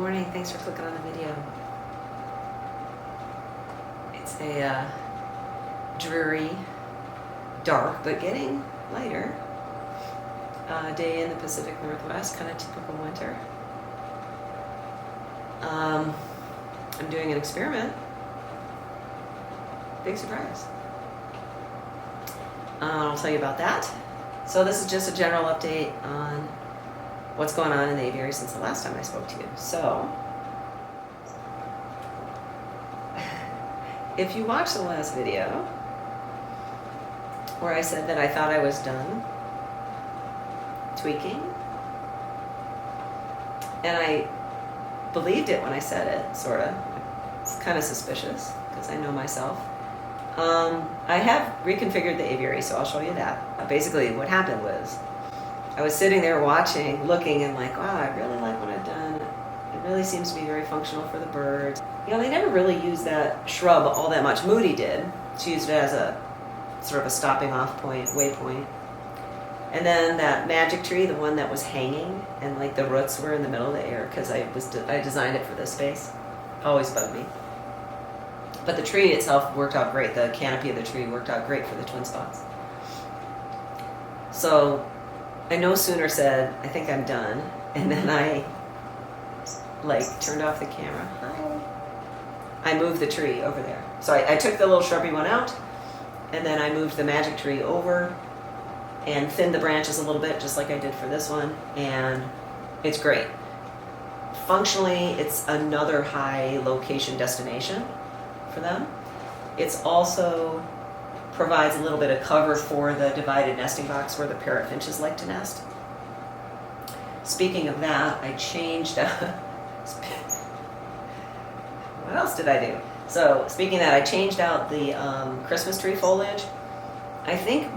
morning. Thanks for clicking on the video. It's a dreary, dark, but getting lighter day in the Pacific Northwest, kind of typical winter. I'm doing an experiment. Big surprise. I'll tell you about that. So this is just a general update on what's going on in the aviary since the last time I spoke to you. So, if you watched the last video where I said that I thought I was done tweaking, and I believed it when I said it, sort of. It's kind of suspicious because I know myself. I have reconfigured the aviary, so I'll show you that. Basically, what happened was I was sitting there watching, looking, and like, wow, I really like what I've done. It really seems to be very functional for the birds. You know, they never really used that shrub all that much. Moody did. She used it as a sort of a stopping off point, waypoint. And then that magic tree, the one that was hanging, and like the roots were in the middle of the air because I designed it for this space. Always bugged me. But the tree itself worked out great. The canopy of the tree worked out great for the twin spots. So I no sooner said, I think I'm done, and then I turned off the camera. Hi. I moved the tree over there. So I took the little shrubby one out, and then I moved the magic tree over and thinned the branches a little bit, just like I did for this one, and it's great. Functionally, it's another high location destination for them. It's also provides a little bit of cover for the divided nesting box where the parrot finches like to nest. Speaking of that, I changed what else did I do? So speaking of that, I changed out the Christmas tree foliage. I think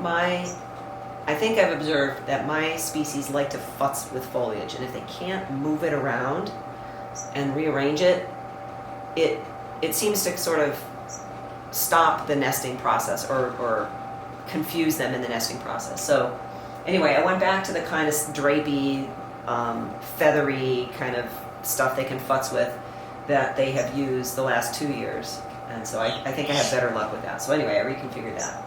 I've observed that my species like to futz with foliage, and if they can't move it around and rearrange it, it seems to sort of stop the nesting process or confuse them in the nesting process. So anyway, I went back to the kind of drapey, feathery kind of stuff they can futz with that they have used the last 2 years. And so I think I have better luck with that. So anyway, I reconfigured that.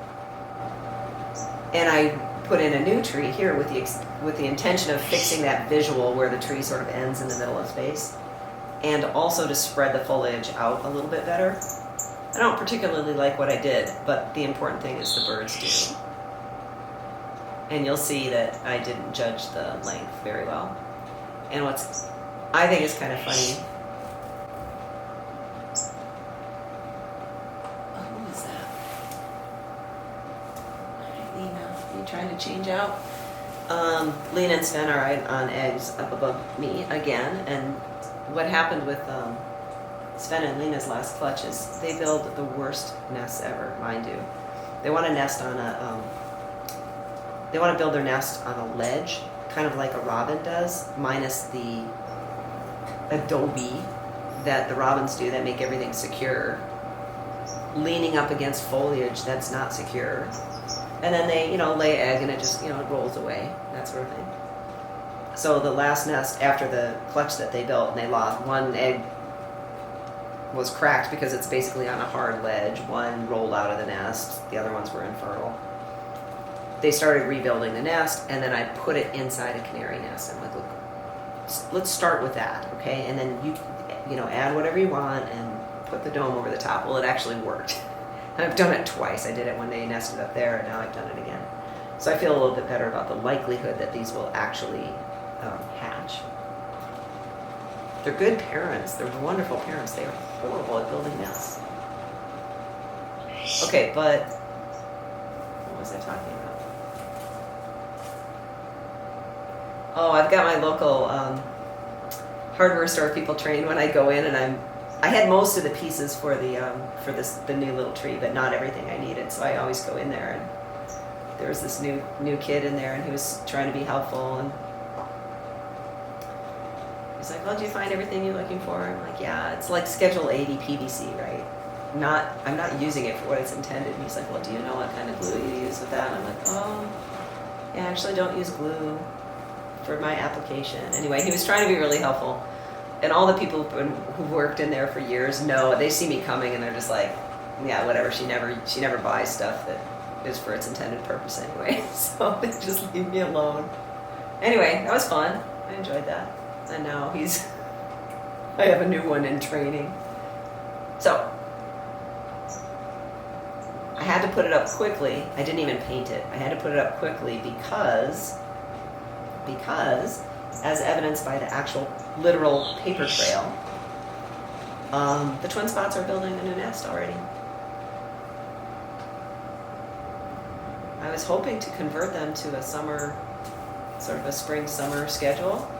And I put in a new tree here with the intention of fixing that visual where the tree sort of ends in the middle of space, and also to spread the foliage out a little bit better. I don't particularly like what I did, but the important thing is the birds do. And you'll see that I didn't judge the length very well. And what's I think is kind of funny. Oh, who is that? Lena, are you trying to change out? Lena and Sven are on eggs up above me again, and what happened with Sven and Lena's last clutch is they build the worst nests ever, mind you. They want to nest on they want to build their nest on a ledge, kind of like a robin does, minus the adobe that the robins do that make everything secure, leaning up against foliage that's not secure. And then they, lay egg and it just, it rolls away, that sort of thing. So the last nest after the clutch that they built and they lost, one egg was cracked because it's basically on a hard ledge. One rolled out of the nest. The other ones were infertile. They started rebuilding the nest, and then I put it inside a canary nest. I'm like, look, let's start with that, okay? And then you add whatever you want and put the dome over the top. Well, it actually worked. And I've done it twice. I did it when they nested up there, and now I've done it again. So I feel a little bit better about the likelihood that these will actually hatch. They're good parents. They're wonderful parents. They are horrible at building nests. Okay, but what was I talking about? Oh, I've got my local hardware store people trained when I go in, and I had most of the pieces for the new little tree, but not everything I needed. So I always go in there, and there was this new kid in there, and he was trying to be helpful, and he's like, well, did you find everything you're looking for? I'm like, yeah, it's like Schedule 80 PVC, right? I'm not using it for what it's intended. And he's like, well, do you know what kind of glue you use with that? And I'm like, oh, yeah, I actually don't use glue for my application. Anyway, he was trying to be really helpful. And all the people who've worked in there for years know, they see me coming and they're just like, yeah, whatever. She never buys stuff that is for its intended purpose anyway. So they just leave me alone. Anyway, that was fun. I enjoyed that. And now I have a new one in training. So I had to put it up quickly. I didn't even paint it. I had to put it up quickly because as evidenced by the actual literal paper trail, the twin spots are building a new nest already. I was hoping to convert them to a summer, sort of a spring-summer schedule,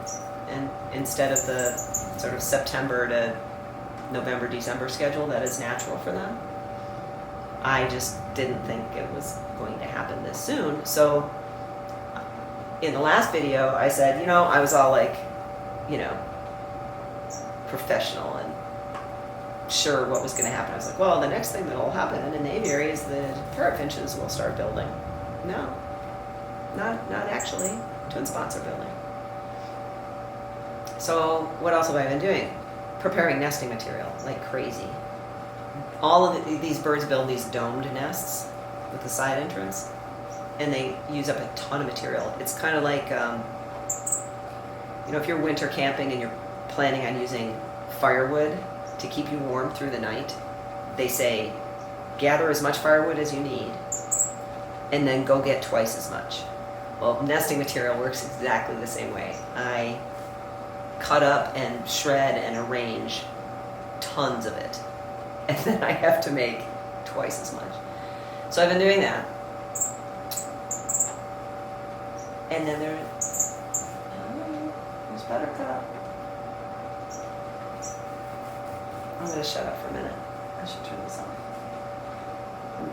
and instead of the sort of September to November, December schedule that is natural for them. I just didn't think it was going to happen this soon. So in the last video, I said, I was all like, professional and sure what was going to happen. I was like, well, the next thing that will happen in an aviary is the parrot finches will start building. No, not actually. Twin spots are building. So what else have I been doing? Preparing nesting material like crazy. All of these birds build these domed nests with the side entrance, and they use up a ton of material. It's kind of like, if you're winter camping and you're planning on using firewood to keep you warm through the night, they say, gather as much firewood as you need, and then go get twice as much. Well, nesting material works exactly the same way. I cut up and shred and arrange tons of it, and then I have to make twice as much. So I've been doing that. And then there's Buttercup. I'm going to shut up for a minute. I should turn this off.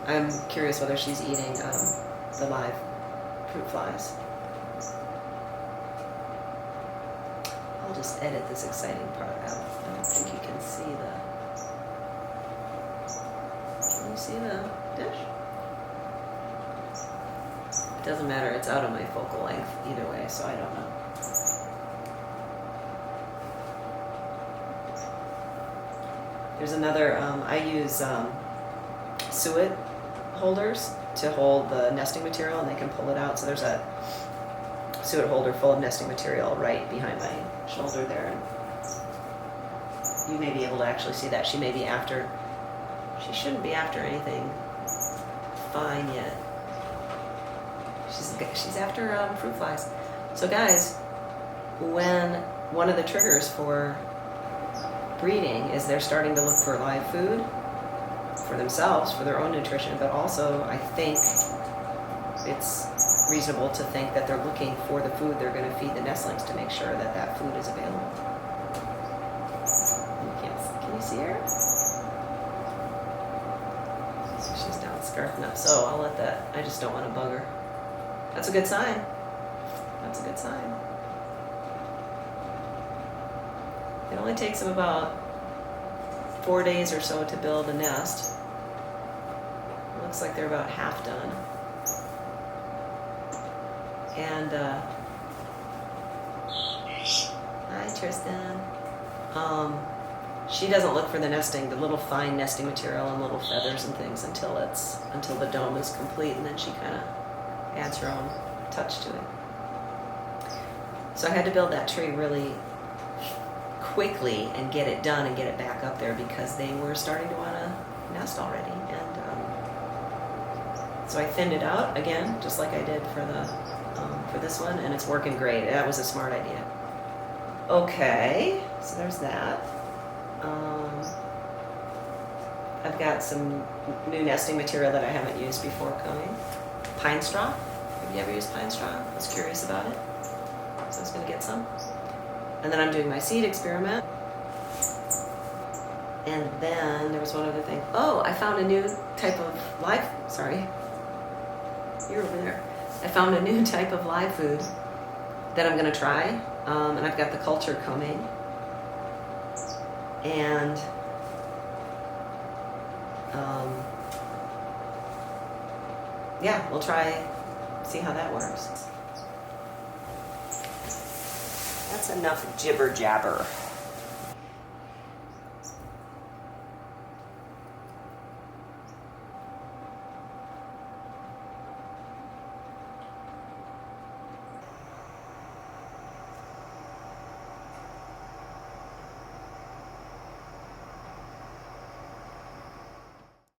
I'm curious whether she's eating the live fruit flies. I'll just edit this exciting part out. I don't think you can see Can you see the dish? It doesn't matter. It's out of my focal length either way, so I don't know. There's another, I use suet holders to hold the nesting material, and they can pull it out. So there's a suet holder full of nesting material right behind my shoulder there. And you may be able to actually see that. She may be after, she shouldn't be after anything fine yet. She's after fruit flies. So guys, when one of the triggers for breeding is they're starting to look for live food for themselves, for their own nutrition, but also I think it's reasonable to think that they're looking for the food they're going to feed the nestlings to make sure that that food is available. Can you see her? So she's down scarfing up. So I'll let that, I just don't want to bug her. That's a good sign. That's a good sign. It only takes them about 4 days or so to build a nest. It looks like they're about half done. And, hi Tristan. She doesn't look for the little fine nesting material and little feathers and things until the dome is complete, and then she kind of adds her own touch to it. So I had to build that tree really quickly and get it done and get it back up there because they were starting to want to nest already. And so I thinned it out again, just like I did for this one, and it's working great. That was a smart idea. Okay, so there's that. I've got some new nesting material that I haven't used before coming. Pine straw. Have you ever used pine straw? I was curious about it, so I was going to get some. And then I'm doing my seed experiment. And then there was one other thing. Oh, I found a new type of you're over there. I found a new type of live food that I'm going to try. And I've got the culture coming. And yeah, we'll see how that works. That's enough jibber jabber.